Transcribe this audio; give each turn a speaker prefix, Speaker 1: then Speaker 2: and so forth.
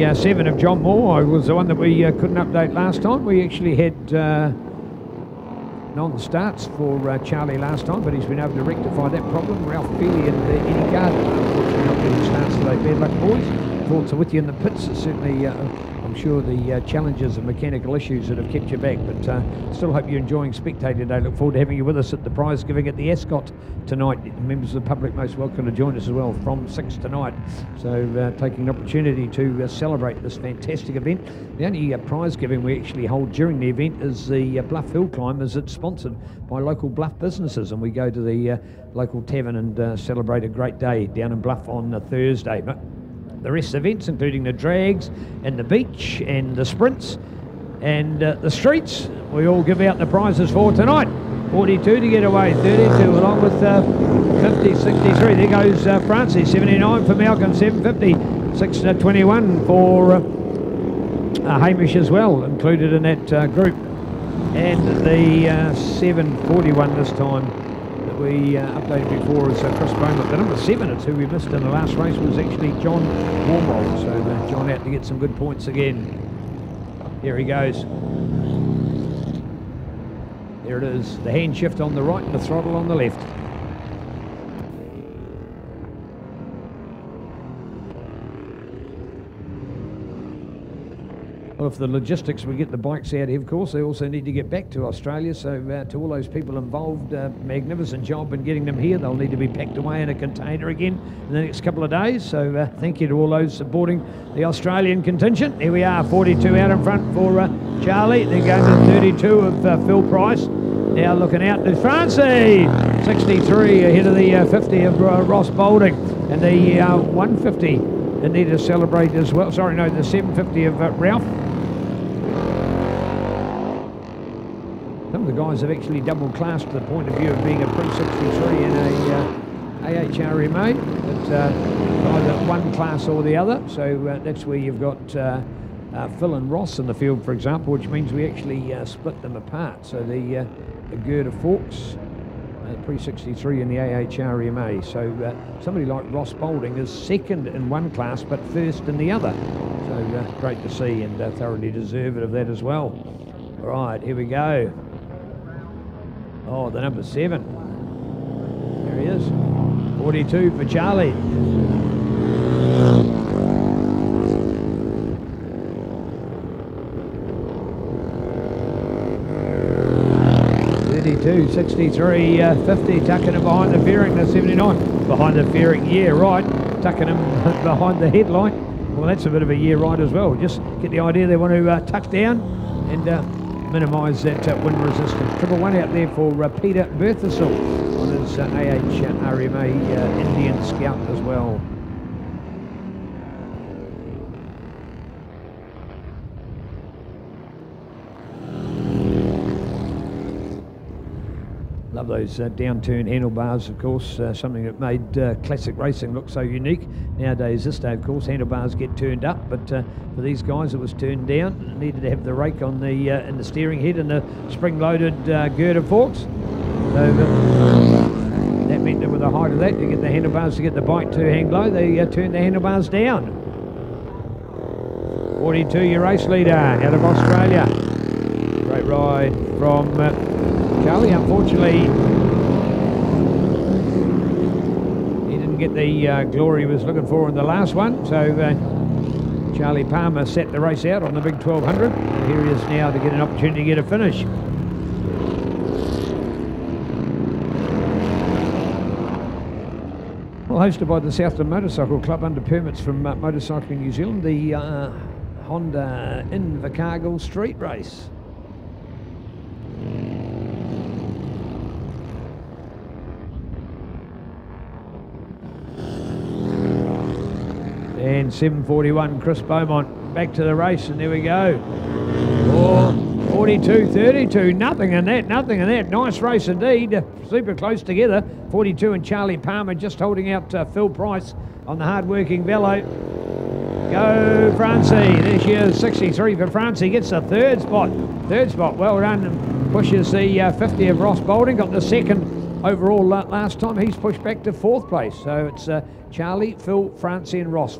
Speaker 1: the 7 of John Moore was the one that we couldn't update last time. We actually had non-starts for Charlie last time, but he's been able to rectify that problem. Ralph Feely and Eddie Gardner, unfortunately, not getting starts today. Bad luck, boys. Thoughts are with you in the pits. Certainly, I'm sure the challenges and mechanical issues that have kept you back, but still hope you're enjoying spectating today. Look forward to having you with us at the prize giving at the Ascot tonight. Members of the public most welcome to join us as well from 6 tonight. So taking an opportunity to celebrate this fantastic event. The only prize giving we actually hold during the event is the Bluff Hill Climb, as it's sponsored by local Bluff businesses, and we go to the local tavern and celebrate a great day down in Bluff on Thursday. But the rest of the events, including the drags and the beach and the sprints and the streets, we all give out the prizes for tonight. 42 to get away, 32 along with 50, 63. There goes Francie, 79 for Malcolm, 750, 621 for Hamish as well, included in that group. And the 741 this time that we updated before is Chris Beaumont. The number 7 is who we missed in the last race, was actually John Warmold. So John out to get some good points again. Here he goes. There it is. The hand shift on the right and the throttle on the left. Well, if the logistics we get the bikes out here, of course, they also need to get back to Australia. So to all those people involved, magnificent job in getting them here. They'll need to be packed away in a container again in the next couple of days. So thank you to all those supporting the Australian contingent. Here we are, 42 out in front for Charlie. They're going to 32 of Phil Price. Now looking out to Francie, 63 ahead of the 50 of Ross Boulding, and the 150 they need to celebrate as well. Sorry, no, the 750 of Ralph. Some of the guys have actually double classed to the point of view of being a pre-63 and a AHRMA, but either one class or the other. So that's where you've got Phil and Ross in the field, for example, which means we actually split them apart. So the Girder Forks, pre-63 in the AHRMA. So somebody like Ross Boulding is second in one class but first in the other. So great to see, and thoroughly deserving of that as well. All right, here we go. Oh, the number 7. There he is. 42 for Charlie. .62, 63, 50, tucking him behind the fairing, the 79. Behind the fairing, yeah, right. Tucking him behind the headlight. Well, that's a bit of a yeah, right as well. Just get the idea they want to tuck down and minimise that wind resistance. 111 out there for Peter Berthasol on his AHRMA Indian Scout as well. Love those downturn handlebars, of course, something that made classic racing look so unique. Nowadays, this day, of course, handlebars get turned up, but for these guys, it was turned down. It needed to have the rake on the in the steering head and the spring-loaded girder forks. So that meant that with the height of that, to get the handlebars to get the bike to hang low, they turned the handlebars down. 42, your race leader out of Australia. Great ride from Charlie. Unfortunately, he didn't get the glory he was looking for in the last one. So Charlie Palmer set the race out on the big 1200. Here he is now to get an opportunity to get a finish. Well, hosted by the Southland Motorcycle Club under permits from Motorcycling New Zealand, the Honda Invercargill Street Race. And 741, Chris Beaumont back to the race, and there we go. Oh, 42, 32, nothing in that, nothing in that. Nice race indeed, super close together. 42 and Charlie Palmer just holding out Phil Price on the hard-working Velo. Go Francie, there she is, 63 for Francie, gets the third spot, well done, and pushes the 50 of Ross Boulding, got the second overall last time. He's pushed back to 4th place, so it's Charlie, Phil, Francie and Ross.